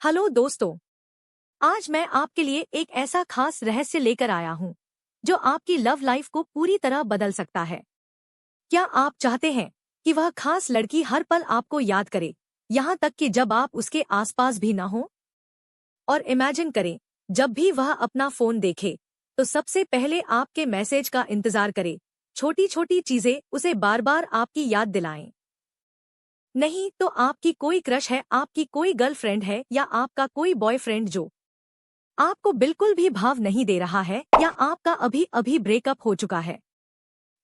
Hello दोस्तों। आज मैं आपके लिए एक ऐसा खास रहस्य लेकर आया हूँ जो आपकी लव लाइफ को पूरी तरह बदल सकता है। क्या आप चाहते हैं कि वह खास लड़की हर पल आपको याद करे, यहाँ तक कि जब आप उसके आसपास भी ना हो? और इमेजिन करें, जब भी वह अपना फोन देखे तो सबसे पहले आपके मैसेज का इंतजार करे। छोटी छोटी चीजें उसे बार बार आपकी याद दिलाएं। नहीं तो आपकी कोई क्रश है, आपकी कोई गर्लफ्रेंड है या आपका कोई बॉयफ्रेंड जो आपको बिल्कुल भी भाव नहीं दे रहा है, या आपका अभी अभी ब्रेकअप हो चुका है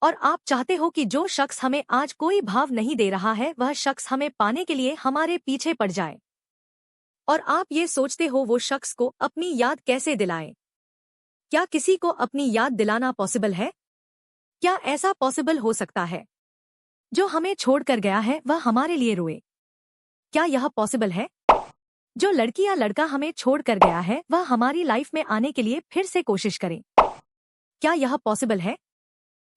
और आप चाहते हो कि जो शख्स हमें आज कोई भाव नहीं दे रहा है वह शख्स हमें पाने के लिए हमारे पीछे पड़ जाए। और आप ये सोचते हो वो शख्स को अपनी याद कैसे दिलाएं। क्या किसी को अपनी याद दिलाना पॉसिबल है? क्या ऐसा पॉसिबल हो सकता है जो हमें छोड़कर गया है वह हमारे लिए रोए? क्या यह पॉसिबल है जो लड़की या लड़का हमें छोड़कर गया है वह हमारी लाइफ में आने के लिए फिर से कोशिश करे? क्या यह पॉसिबल है?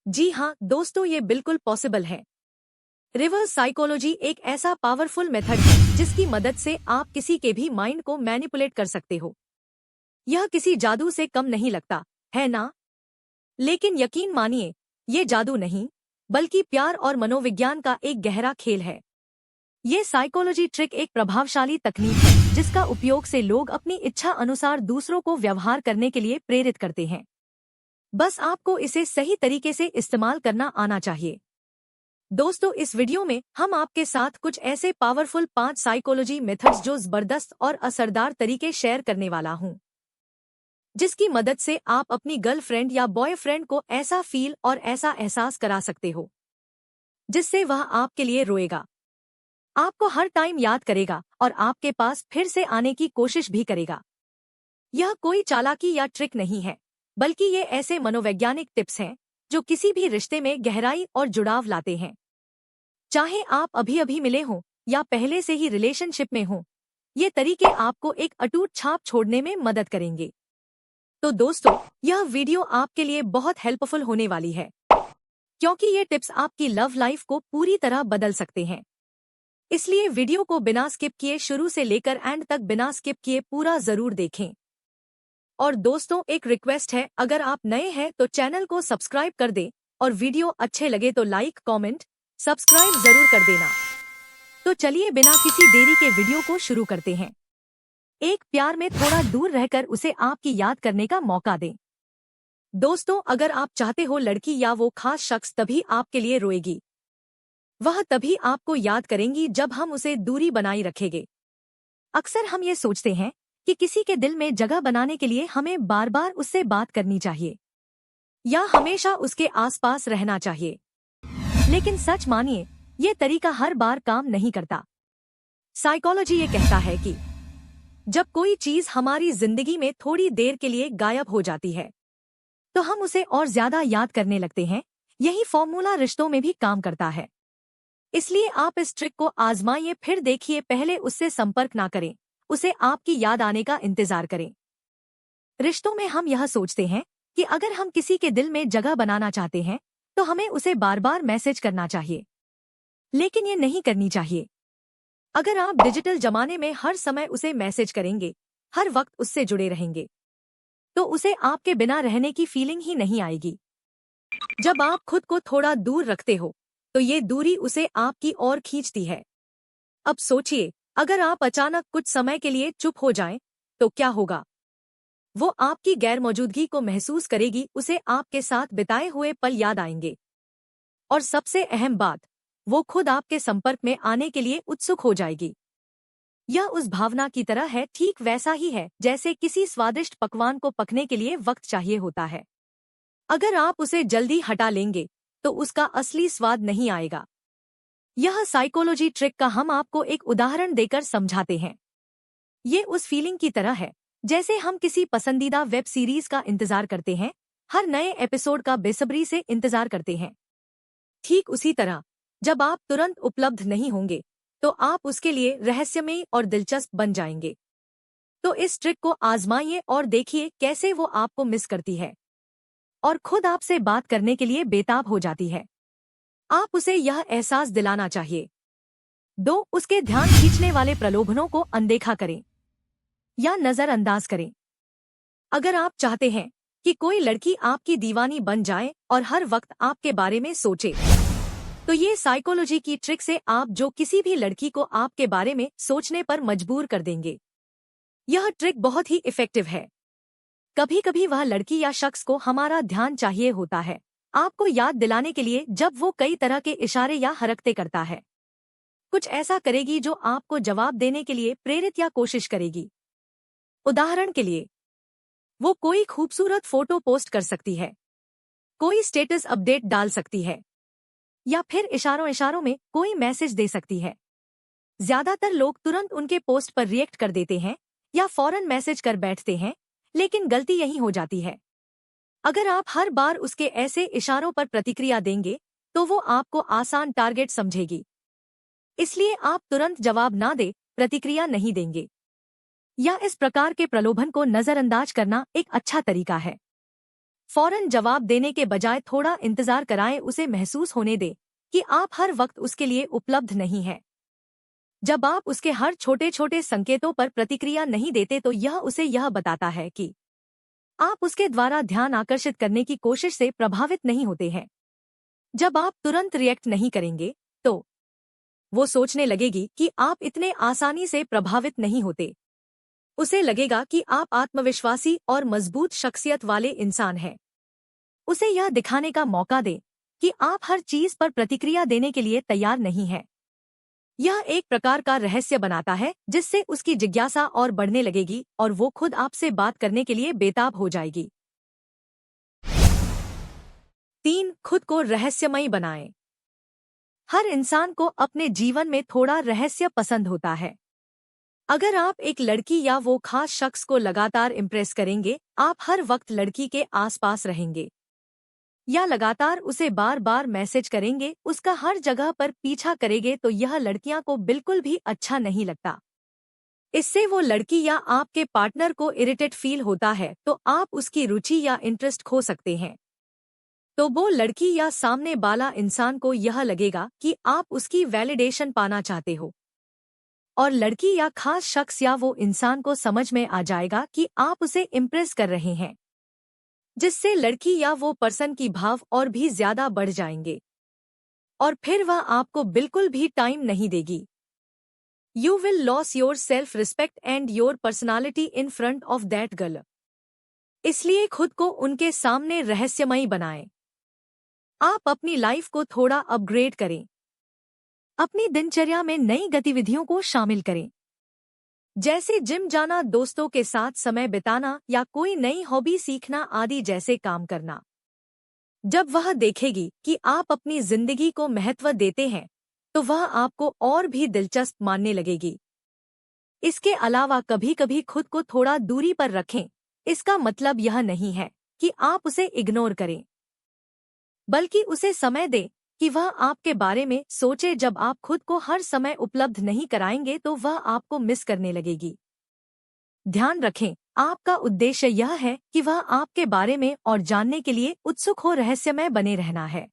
जी हाँ दोस्तों, ये बिल्कुल पॉसिबल है। रिवर्स साइकोलॉजी एक ऐसा पावरफुल मेथड है जिसकी मदद से आप किसी के भी माइंड को मैनिपुलेट कर सकते हो। यह किसी जादू से कम नहीं लगता, है ना? लेकिन यकीन मानिए, ये जादू नहीं बल्कि प्यार और मनोविज्ञान का एक गहरा खेल है। ये साइकोलॉजी ट्रिक एक प्रभावशाली तकनीक है जिसका उपयोग से लोग अपनी इच्छा अनुसार दूसरों को व्यवहार करने के लिए प्रेरित करते हैं। बस आपको इसे सही तरीके से इस्तेमाल करना आना चाहिए। दोस्तों, इस वीडियो में हम आपके साथ कुछ ऐसे पावरफुल 5 साइकोलॉजी मेथड्स जो जबरदस्त और असरदार तरीके शेयर करने वाला हूं, जिसकी मदद से आप अपनी गर्लफ्रेंड या बॉयफ्रेंड को ऐसा फील और ऐसा एहसास करा सकते हो जिससे वह आपके लिए रोएगा, आपको हर टाइम याद करेगा और आपके पास फिर से आने की कोशिश भी करेगा। यह कोई चालाकी या ट्रिक नहीं है, बल्कि ये ऐसे मनोवैज्ञानिक टिप्स हैं जो किसी भी रिश्ते में गहराई और जुड़ाव लाते हैं। चाहे आप अभी अभी मिले हों या पहले से ही रिलेशनशिप में हों, ये तरीके आपको एक अटूट छाप छोड़ने में मदद करेंगे। तो दोस्तों, यह वीडियो आपके लिए बहुत हेल्पफुल होने वाली है, क्योंकि ये टिप्स आपकी लव लाइफ को पूरी तरह बदल सकते हैं। इसलिए वीडियो को बिना स्किप किए शुरू से लेकर एंड तक बिना स्किप किए पूरा जरूर देखें। और दोस्तों, एक रिक्वेस्ट है, अगर आप नए हैं तो चैनल को सब्सक्राइब कर दें और वीडियो अच्छे लगे तो लाइक, कमेंट, सब्सक्राइब जरूर कर देना। तो चलिए बिना किसी देरी के वीडियो को शुरू करते हैं। एक प्यार में थोड़ा दूर रहकर उसे आपकी याद करने का मौका दें। दोस्तों, अगर आप चाहते हो लड़की या वो खास शख्स तभी आपके लिए रोएगी, वह तभी आपको याद करेंगी जब हम उसे दूरी बनाई रखेंगे। अक्सर हम ये सोचते हैं कि किसी के दिल में जगह बनाने के लिए हमें बार बार उससे बात करनी चाहिए या हमेशा उसके आसपास रहना चाहिए। लेकिन सच मानिए, ये तरीका हर बार काम नहीं करता। साइकोलॉजी ये कहता है कि जब कोई चीज हमारी जिंदगी में थोड़ी देर के लिए गायब हो जाती है तो हम उसे और ज्यादा याद करने लगते हैं। यही फॉर्मूला रिश्तों में भी काम करता है। इसलिए आप इस ट्रिक को आजमाइए, फिर देखिए, पहले उससे संपर्क ना करें, उसे आपकी याद आने का इंतजार करें। रिश्तों में हम यह सोचते हैं कि अगर हम किसी के दिल में जगह बनाना चाहते हैं तो हमें उसे बार बार मैसेज करना चाहिए, लेकिन ये नहीं करनी चाहिए। अगर आप डिजिटल जमाने में हर समय उसे मैसेज करेंगे, हर वक्त उससे जुड़े रहेंगे, तो उसे आपके बिना रहने की फीलिंग ही नहीं आएगी। जब आप खुद को थोड़ा दूर रखते हो तो ये दूरी उसे आपकी ओर खींचती है। अब सोचिए, अगर आप अचानक कुछ समय के लिए चुप हो जाएं, तो क्या होगा? वो आपकी गैरमौजूदगी को महसूस करेगी, उसे आपके साथ बिताए हुए पल याद आएंगे और सबसे अहम बात, वो खुद आपके संपर्क में आने के लिए उत्सुक हो जाएगी। यह उस भावना की तरह है, ठीक वैसा ही है जैसे किसी स्वादिष्ट पकवान को पकने के लिए वक्त चाहिए होता है। अगर आप उसे जल्दी हटा लेंगे तो उसका असली स्वाद नहीं आएगा। यह साइकोलॉजी ट्रिक का हम आपको एक उदाहरण देकर समझाते हैं। ये उस फीलिंग की तरह है जैसे हम किसी पसंदीदा वेब सीरीज का इंतजार करते हैं, हर नए एपिसोड का बेसब्री से इंतजार करते हैं। ठीक उसी तरह, जब आप तुरंत उपलब्ध नहीं होंगे तो आप उसके लिए रहस्यमयी और दिलचस्प बन जाएंगे। तो इस ट्रिक को आजमाइए और देखिए कैसे वो आपको मिस करती है और खुद आपसे बात करने के लिए बेताब हो जाती है। आप उसे यह एहसास दिलाना चाहिए। 2. उसके ध्यान खींचने वाले प्रलोभनों को अनदेखा करें। या नजरअंदाज करें। अगर आप चाहते हैं कि कोई लड़की आपकी दीवानी बन जाए और हर वक्त आपके बारे में सोचे, तो ये साइकोलॉजी की ट्रिक से आप जो किसी भी लड़की को आपके बारे में सोचने पर मजबूर कर देंगे। यह ट्रिक बहुत ही इफेक्टिव है। कभी कभी वह लड़की या शख्स को हमारा ध्यान चाहिए होता है, आपको याद दिलाने के लिए, जब वो कई तरह के इशारे या हरकतें करता है। कुछ ऐसा करेगी जो आपको जवाब देने के लिए प्रेरित या कोशिश करेगी। उदाहरण के लिए, वो कोई खूबसूरत फोटो पोस्ट कर सकती है, कोई स्टेटस अपडेट डाल सकती है, या फिर इशारों इशारों में कोई मैसेज दे सकती है। ज्यादातर लोग तुरंत उनके पोस्ट पर रिएक्ट कर देते हैं या फौरन मैसेज कर बैठते हैं, लेकिन गलती यही हो जाती है। अगर आप हर बार उसके ऐसे इशारों पर प्रतिक्रिया देंगे तो वो आपको आसान टारगेट समझेगी। इसलिए आप तुरंत जवाब ना दे, प्रतिक्रिया नहीं देंगे, या इस प्रकार के प्रलोभन को नजरअंदाज करना एक अच्छा तरीका है। फौरन जवाब देने के बजाय थोड़ा इंतजार कराएं, उसे महसूस होने दे कि आप हर वक्त उसके लिए उपलब्ध नहीं हैं। जब आप उसके हर छोटे छोटे संकेतों पर प्रतिक्रिया नहीं देते तो यह उसे यह बताता है कि आप उसके द्वारा ध्यान आकर्षित करने की कोशिश से प्रभावित नहीं होते हैं। जब आप तुरंत रिएक्ट नहीं करेंगे तो वो सोचने लगेगी कि आप इतने आसानी से प्रभावित नहीं होते। उसे लगेगा कि आप आत्मविश्वासी और मजबूत शख्सियत वाले इंसान हैं। उसे यह दिखाने का मौका दें कि आप हर चीज पर प्रतिक्रिया देने के लिए तैयार नहीं हैं। यह एक प्रकार का रहस्य बनाता है जिससे उसकी जिज्ञासा और बढ़ने लगेगी और वो खुद आपसे बात करने के लिए बेताब हो जाएगी। 3. खुद को रहस्यमयी बनाएं। हर इंसान को अपने जीवन में थोड़ा रहस्य पसंद होता है। अगर आप एक लड़की या वो खास शख्स को लगातार इम्प्रेस करेंगे, आप हर वक्त लड़की के आसपास रहेंगे या लगातार उसे बार बार मैसेज करेंगे, उसका हर जगह पर पीछा करेंगे, तो यह लड़कियां को बिल्कुल भी अच्छा नहीं लगता। इससे वो लड़की या आपके पार्टनर को इरिटेट फील होता है, तो आप उसकी रुचि या इंटरेस्ट खो सकते हैं। तो वो लड़की या सामने वाला इंसान को यह लगेगा कि आप उसकी वैलिडेशन पाना चाहते हो, और लड़की या खास शख्स या वो इंसान को समझ में आ जाएगा कि आप उसे इम्प्रेस कर रहे हैं, जिससे लड़की या वो पर्सन की भाव और भी ज्यादा बढ़ जाएंगे और फिर वह आपको बिल्कुल भी टाइम नहीं देगी। You will lose your self-respect and your personality in front of that girl. इसलिए खुद को उनके सामने रहस्यमयी बनाएं। आप अपनी लाइफ को थोड़ा अपग्रेड करें। अपनी दिनचर्या में नई गतिविधियों को शामिल करें, जैसे जिम जाना, दोस्तों के साथ समय बिताना या कोई नई हॉबी सीखना आदि जैसे काम करना। जब वह देखेगी कि आप अपनी जिंदगी को महत्व देते हैं तो वह आपको और भी दिलचस्प मानने लगेगी। इसके अलावा कभी कभी खुद को थोड़ा दूरी पर रखें। इसका मतलब यह नहीं है कि आप उसे इग्नोर करें, बल्कि उसे समय दें कि वह आपके बारे में सोचे। जब आप खुद को हर समय उपलब्ध नहीं कराएंगे तो वह आपको मिस करने लगेगी। ध्यान रखें, आपका उद्देश्य यह है कि वह आपके बारे में और जानने के लिए उत्सुक हो, रहस्यमय बने रहना है।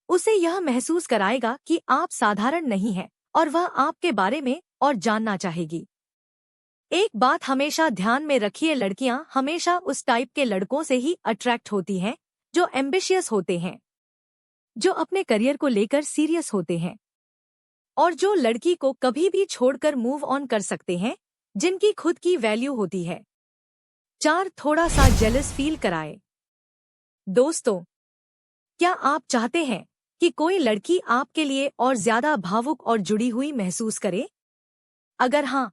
उसे यह महसूस कराएगा कि आप साधारण नहीं हैं और वह आपके बारे में और जानना चाहेगी। एक बात हमेशा ध्यान में रखिए, लड़कियां हमेशा उस टाइप के लड़कों से ही अट्रैक्ट होती हैं जो एम्बिशियस होते हैं, जो अपने करियर को लेकर सीरियस होते हैं और जो लड़की को कभी भी छोड़कर मूव ऑन कर सकते हैं, जिनकी खुद की वैल्यू होती है। 4. थोड़ा सा जेलस फील कराए। दोस्तों, क्या आप चाहते हैं कि कोई लड़की आपके लिए और ज्यादा भावुक और जुड़ी हुई महसूस करे? अगर हाँ,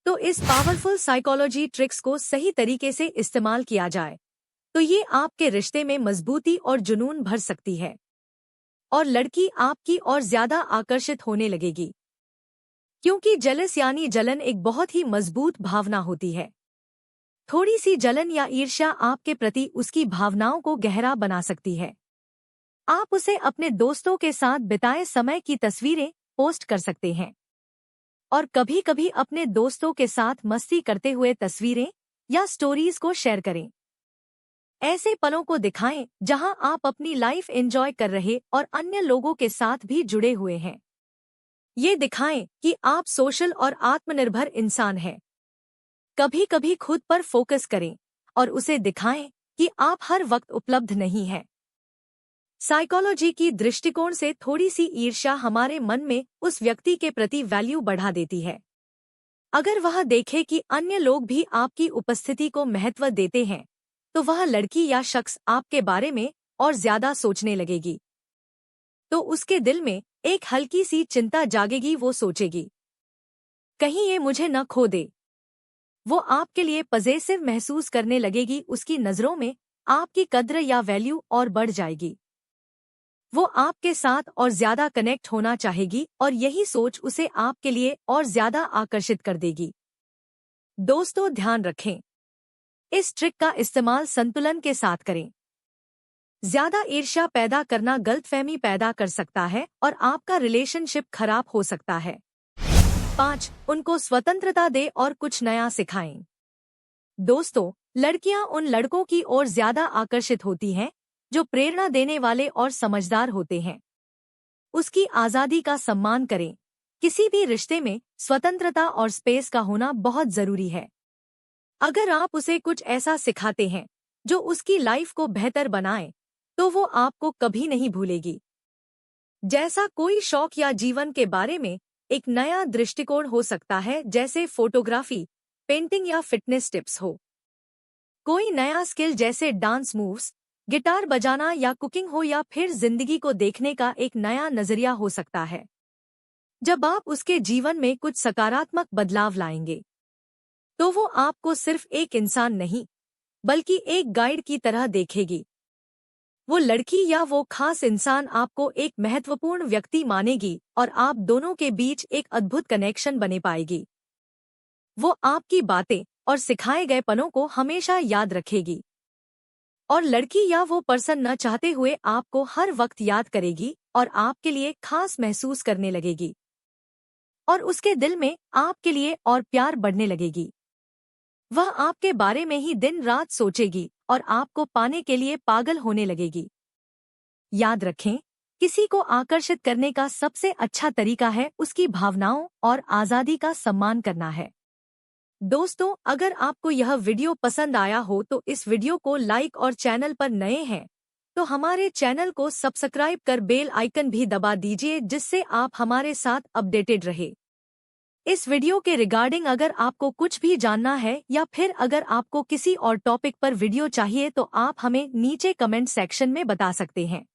तो इस पावरफुल साइकोलॉजी ट्रिक्स को सही तरीके से इस्तेमाल किया जाए तो ये आपके रिश्ते में मजबूती और जुनून भर सकती है और लड़की आपकी और ज्यादा आकर्षित होने लगेगी, क्योंकि जेलस यानी जलन एक बहुत ही मजबूत भावना होती है। थोड़ी सी जलन या ईर्ष्या आपके प्रति उसकी भावनाओं को गहरा बना सकती है। आप उसे अपने दोस्तों के साथ बिताए समय की तस्वीरें पोस्ट कर सकते हैं और कभी कभी अपने दोस्तों के साथ मस्ती करते हुए तस्वीरें या स्टोरीज को शेयर करें। ऐसे पलों को दिखाएं जहां आप अपनी लाइफ एंजॉय कर रहे और अन्य लोगों के साथ भी जुड़े हुए हैं। ये दिखाएं कि आप सोशल और आत्मनिर्भर इंसान हैं। कभी कभी खुद पर फोकस करें और उसे दिखाएं कि आप हर वक्त उपलब्ध नहीं हैं। साइकोलॉजी की दृष्टिकोण से थोड़ी सी ईर्ष्या हमारे मन में उस व्यक्ति के प्रति वैल्यू बढ़ा देती है। अगर वह देखे कि अन्य लोग भी आपकी उपस्थिति को महत्व देते हैं, तो वह लड़की या शख्स आपके बारे में और ज्यादा सोचने लगेगी। तो उसके दिल में एक हल्की सी चिंता जागेगी, वो सोचेगी कहीं ये मुझे न खो दे। वो आपके लिए पजेसिव महसूस करने लगेगी, उसकी नजरों में आपकी कद्र या वैल्यू और बढ़ जाएगी। वो आपके साथ और ज्यादा कनेक्ट होना चाहेगी और यही सोच उसे आपके लिए और ज्यादा आकर्षित कर देगी। दोस्तों, ध्यान रखें, इस ट्रिक का इस्तेमाल संतुलन के साथ करें। ज्यादा ईर्ष्या पैदा करना गलतफहमी पैदा कर सकता है और आपका रिलेशनशिप खराब हो सकता है। 5. उनको स्वतंत्रता दे और कुछ नया सिखाएं। दोस्तों, लड़कियां उन लड़कों की ओर ज्यादा आकर्षित होती हैं जो प्रेरणा देने वाले और समझदार होते हैं। उसकी आजादी का सम्मान करें। किसी भी रिश्ते में स्वतंत्रता और स्पेस का होना बहुत जरूरी है। अगर आप उसे कुछ ऐसा सिखाते हैं जो उसकी लाइफ को बेहतर बनाए, तो वो आपको कभी नहीं भूलेगी। जैसा कोई शौक या जीवन के बारे में एक नया दृष्टिकोण हो सकता है, जैसे फोटोग्राफी, पेंटिंग या फिटनेस टिप्स हो। कोई नया स्किल जैसे डांस मूव्स, गिटार बजाना या कुकिंग हो, या फिर जिंदगी को देखने का एक नया नजरिया हो सकता है। जब आप उसके जीवन में कुछ सकारात्मक बदलाव लाएंगे, तो वो आपको सिर्फ एक इंसान नहीं, बल्कि एक गाइड की तरह देखेगी। वो लड़की या वो खास इंसान आपको एक महत्वपूर्ण व्यक्ति मानेगी और आप दोनों के बीच एक अद्भुत कनेक्शन बने पाएगी। वो आपकी बातें और सिखाए गए पलों को हमेशा याद रखेगी और लड़की या वो पर्सन न चाहते हुए आपको हर वक्त याद करेगी और आपके लिए खास महसूस करने लगेगी और उसके दिल में आपके लिए और प्यार बढ़ने लगेगी। वह आपके बारे में ही दिन रात सोचेगी और आपको पाने के लिए पागल होने लगेगी। याद रखें, किसी को आकर्षित करने का सबसे अच्छा तरीका है उसकी भावनाओं और आजादी का सम्मान करना है। दोस्तों, अगर आपको यह वीडियो पसंद आया हो तो इस वीडियो को लाइक और चैनल पर नए हैं तो हमारे चैनल को सब्सक्राइब कर बेल आइकन भी दबा दीजिए, जिससे आप हमारे साथ अपडेटेड रहे। इस वीडियो के रिगार्डिंग अगर आपको कुछ भी जानना है या फिर अगर आपको किसी और टॉपिक पर वीडियो चाहिए तो आप हमें नीचे कमेंट सेक्शन में बता सकते हैं।